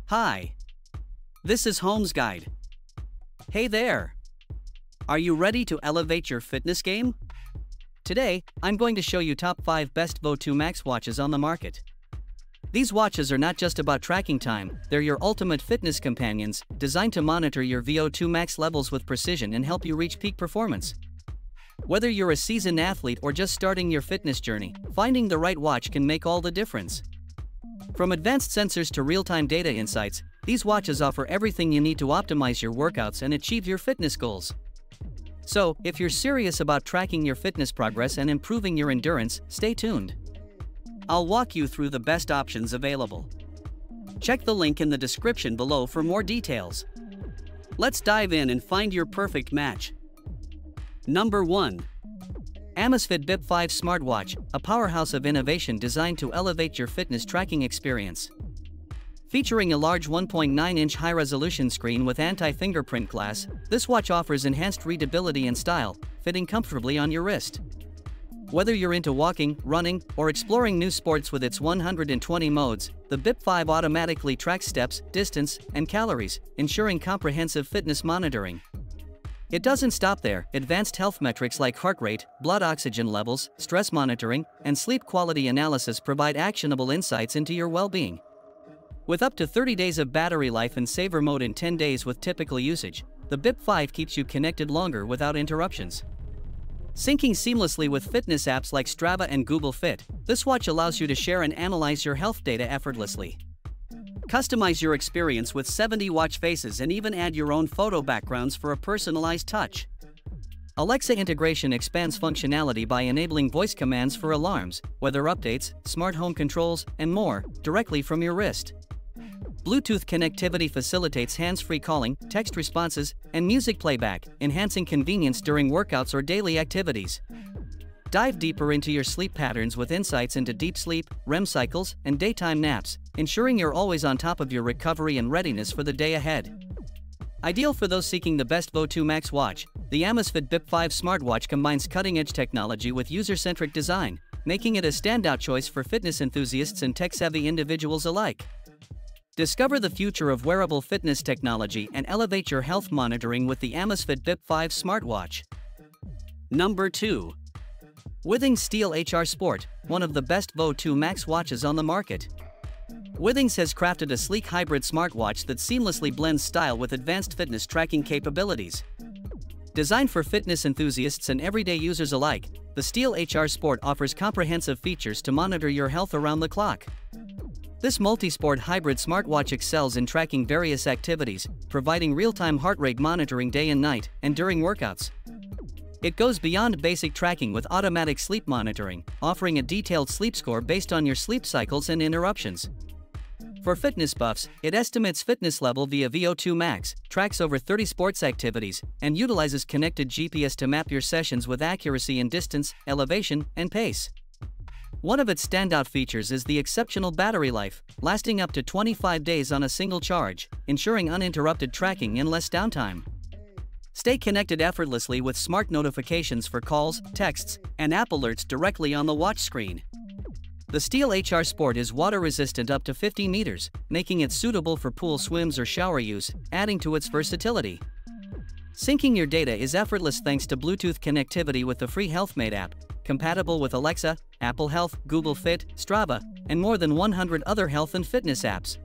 Hi. This is Home's Guide. Hey there. Are you ready to elevate your fitness game? Today, I'm going to show you top 5 best Vo2 Max watches on the market. These watches are not just about tracking time, they're your ultimate fitness companions, designed to monitor your Vo2 Max levels with precision and help you reach peak performance. Whether you're a seasoned athlete or just starting your fitness journey, finding the right watch can make all the difference. From advanced sensors to real-time data insights, these watches offer everything you need to optimize your workouts and achieve your fitness goals. So, if you're serious about tracking your fitness progress and improving your endurance, stay tuned. I'll walk you through the best options available. Check the link in the description below for more details. Let's dive in and find your perfect match. Number 1. Amazfit Bip 5 Smartwatch, a powerhouse of innovation designed to elevate your fitness tracking experience. Featuring a large 1.9-inch high-resolution screen with anti-fingerprint glass, this watch offers enhanced readability and style, fitting comfortably on your wrist. Whether you're into walking, running, or exploring new sports with its 120 modes, the Bip 5 automatically tracks steps, distance, and calories, ensuring comprehensive fitness monitoring. It doesn't stop there. Advanced health metrics like heart rate, blood oxygen levels, stress monitoring, and sleep quality analysis provide actionable insights into your well-being. With up to 30 days of battery life and saver mode in 10 days with typical usage, the Bip 5 keeps you connected longer without interruptions. Syncing seamlessly with fitness apps like Strava and Google Fit, this watch allows you to share and analyze your health data effortlessly. Customize your experience with 70 watch faces and even add your own photo backgrounds for a personalized touch. Alexa integration expands functionality by enabling voice commands for alarms, weather updates, smart home controls, and more, directly from your wrist. Bluetooth connectivity facilitates hands-free calling, text responses, and music playback, enhancing convenience during workouts or daily activities. Dive deeper into your sleep patterns with insights into deep sleep, REM cycles, and daytime naps, ensuring you're always on top of your recovery and readiness for the day ahead. Ideal for those seeking the best Vo2 Max watch, the Amazfit Bip 5 smartwatch combines cutting-edge technology with user-centric design, making it a standout choice for fitness enthusiasts and tech-savvy individuals alike. Discover the future of wearable fitness technology and elevate your health monitoring with the Amazfit Bip 5 smartwatch. Number 2. Withings Steel HR Sport, one of the best Vo2 Max watches on the market. Withings has crafted a sleek hybrid smartwatch that seamlessly blends style with advanced fitness tracking capabilities. Designed for fitness enthusiasts and everyday users alike, the Steel HR Sport offers comprehensive features to monitor your health around the clock. This multi-sport hybrid smartwatch excels in tracking various activities, providing real-time heart rate monitoring day and night, and during workouts. It goes beyond basic tracking with automatic sleep monitoring, offering a detailed sleep score based on your sleep cycles and interruptions. For fitness buffs, it estimates fitness level via Vo2 Max, tracks over 30 sports activities, and utilizes connected GPS to map your sessions with accuracy in distance, elevation, and pace. One of its standout features is the exceptional battery life, lasting up to 25 days on a single charge, ensuring uninterrupted tracking and less downtime. Stay connected effortlessly with smart notifications for calls, texts, and app alerts directly on the watch screen. The Steel HR Sport is water-resistant up to 50 meters, making it suitable for pool swims or shower use, adding to its versatility. Syncing your data is effortless thanks to Bluetooth connectivity with the free HealthMate app, compatible with Alexa, Apple Health, Google Fit, Strava, and more than 100 other health and fitness apps.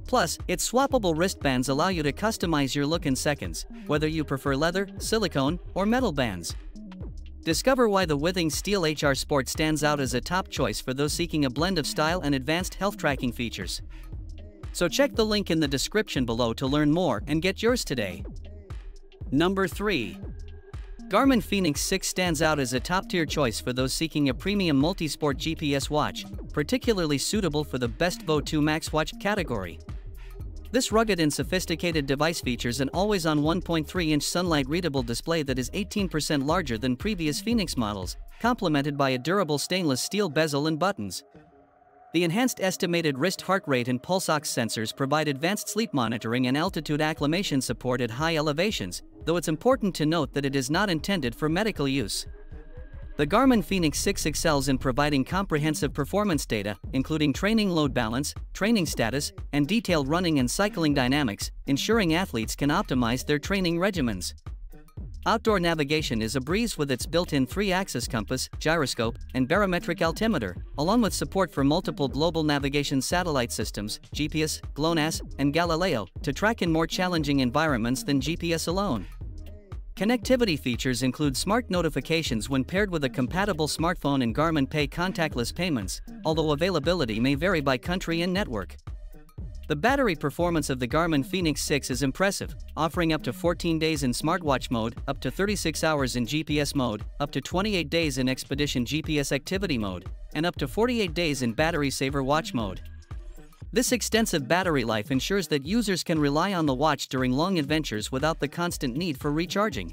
Plus, its swappable wristbands allow you to customize your look in seconds, whether you prefer leather, silicone, or metal bands. Discover why the Withings Steel HR Sport stands out as a top choice for those seeking a blend of style and advanced health tracking features. So check the link in the description below to learn more and get yours today. Number 3. Garmin Phoenix 6 stands out as a top-tier choice for those seeking a premium multi-sport GPS watch, particularly suitable for the best Vo2 Max watch category. This rugged and sophisticated device features an always-on 1.3-inch sunlight-readable display that is 18% larger than previous Phoenix models, complemented by a durable stainless steel bezel and buttons. The enhanced estimated wrist heart rate and pulse ox sensors provide advanced sleep monitoring and altitude acclimation support at high elevations, though it's important to note that it is not intended for medical use. The Garmin Phoenix 6 excels in providing comprehensive performance data, including training load balance, training status, and detailed running and cycling dynamics, ensuring athletes can optimize their training regimens. Outdoor navigation is a breeze with its built-in 3-axis compass, gyroscope, and barometric altimeter, along with support for multiple global navigation satellite systems, GPS, GLONASS, and Galileo, to track in more challenging environments than GPS alone. Connectivity features include smart notifications when paired with a compatible smartphone and Garmin Pay contactless payments, although availability may vary by country and network. The battery performance of the Garmin Phoenix 6 is impressive, offering up to 14 days in smartwatch mode, up to 36 hours in GPS mode, up to 28 days in Expedition GPS activity mode, and up to 48 days in battery saver watch mode. This extensive battery life ensures that users can rely on the watch during long adventures without the constant need for recharging.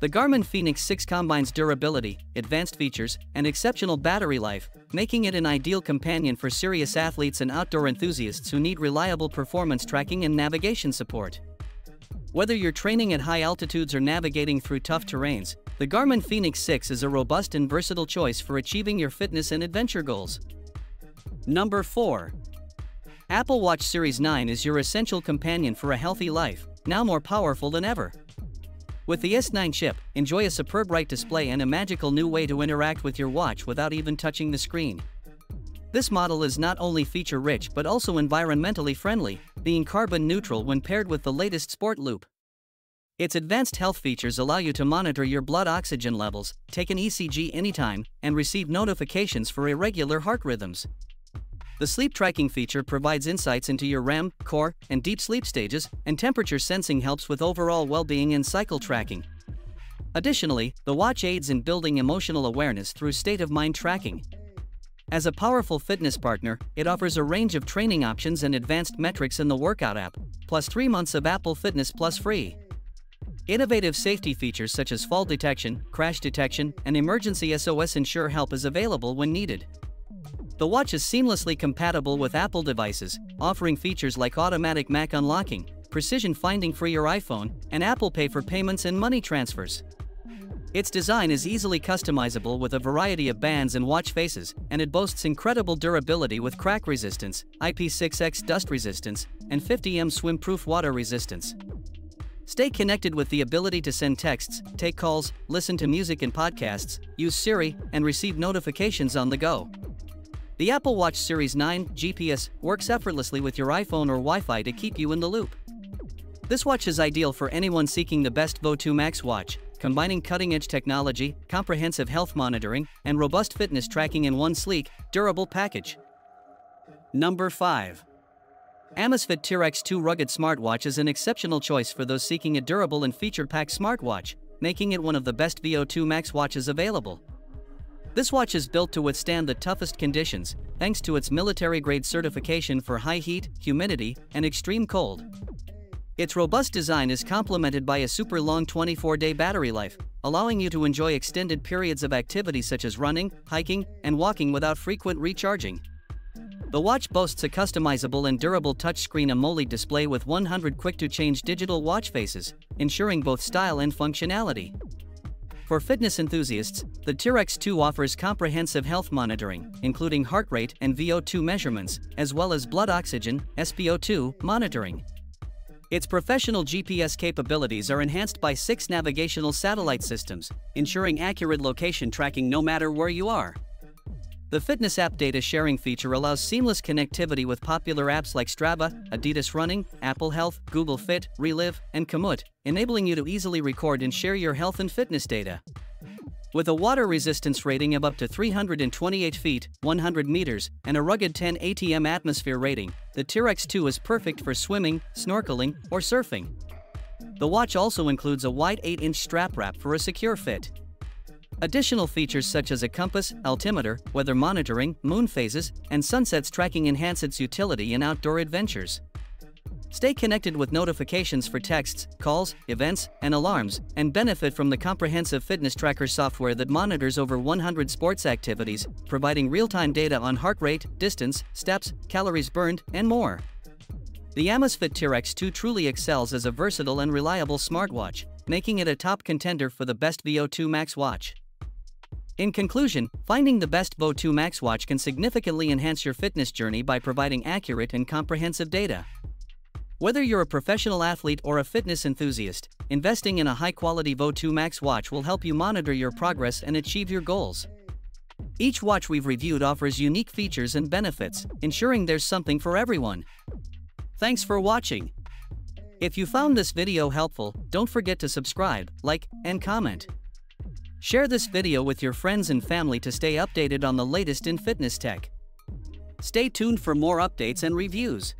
The Garmin Phoenix 6 combines durability, advanced features, and exceptional battery life, making it an ideal companion for serious athletes and outdoor enthusiasts who need reliable performance tracking and navigation support. Whether you're training at high altitudes or navigating through tough terrains, the Garmin Phoenix 6 is a robust and versatile choice for achieving your fitness and adventure goals. Number 4. Apple Watch Series 9 is your essential companion for a healthy life, now more powerful than ever. With the S9 chip, enjoy a superb bright display and a magical new way to interact with your watch without even touching the screen. This model is not only feature-rich but also environmentally friendly, being carbon neutral when paired with the latest Sport Loop. Its advanced health features allow you to monitor your blood oxygen levels, take an ECG anytime, and receive notifications for irregular heart rhythms. The sleep tracking feature provides insights into your REM, core, and deep sleep stages, and temperature sensing helps with overall well-being and cycle tracking. Additionally, the watch aids in building emotional awareness through state-of-mind tracking. As a powerful fitness partner, it offers a range of training options and advanced metrics in the workout app, plus 3 months of Apple Fitness Plus free. Innovative safety features such as fall detection, crash detection, and emergency SOS ensure help is available when needed. The watch is seamlessly compatible with Apple devices, offering features like automatic Mac unlocking, precision finding for your iPhone, and Apple Pay for payments and money transfers. Its design is easily customizable with a variety of bands and watch faces, and it boasts incredible durability with crack resistance, IP6X dust resistance, and 50M swim-proof water resistance. Stay connected with the ability to send texts, take calls, listen to music and podcasts, use Siri, and receive notifications on the go. The Apple Watch Series 9 GPS works effortlessly with your iPhone or Wi-Fi to keep you in the loop. This watch is ideal for anyone seeking the best Vo2 Max watch, combining cutting-edge technology, comprehensive health monitoring, and robust fitness tracking in one sleek, durable package. Number 5. Amazfit T-Rex 2 Rugged Smartwatch is an exceptional choice for those seeking a durable and feature-packed smartwatch, making it one of the best Vo2 Max watches available. This watch is built to withstand the toughest conditions, thanks to its military-grade certification for high heat, humidity, and extreme cold. Its robust design is complemented by a super long 24-day battery life, allowing you to enjoy extended periods of activity such as running, hiking, and walking without frequent recharging. The watch boasts a customizable and durable touchscreen AMOLED display with 100 quick-to-change digital watch faces, ensuring both style and functionality. For fitness enthusiasts, the T-Rex 2 offers comprehensive health monitoring, including heart rate and VO2 measurements, as well as blood oxygen, SpO2, monitoring. Its professional GPS capabilities are enhanced by 6 navigational satellite systems, ensuring accurate location tracking no matter where you are. The fitness app data sharing feature allows seamless connectivity with popular apps like Strava, Adidas Running, Apple Health, Google Fit, Relive, and Komoot, enabling you to easily record and share your health and fitness data. With a water resistance rating of up to 328 feet, 100 meters, and a rugged 10 ATM atmosphere rating, the T-Rex 2 is perfect for swimming, snorkeling, or surfing. The watch also includes a wide 8-inch strap wrap for a secure fit. Additional features such as a compass, altimeter, weather monitoring, moon phases, and sunsets tracking enhance its utility in outdoor adventures. Stay connected with notifications for texts, calls, events, and alarms, and benefit from the comprehensive fitness tracker software that monitors over 100 sports activities, providing real-time data on heart rate, distance, steps, calories burned, and more. The Amazfit T-Rex 2 truly excels as a versatile and reliable smartwatch, making it a top contender for the best Vo2 Max watch. In conclusion, finding the best Vo2 Max watch can significantly enhance your fitness journey by providing accurate and comprehensive data. Whether you're a professional athlete or a fitness enthusiast, investing in a high-quality Vo2 Max watch will help you monitor your progress and achieve your goals. Each watch we've reviewed offers unique features and benefits, ensuring there's something for everyone. Thanks for watching. If you found this video helpful, don't forget to subscribe, like, and comment. Share this video with your friends and family to stay updated on the latest in fitness tech. Stay tuned for more updates and reviews.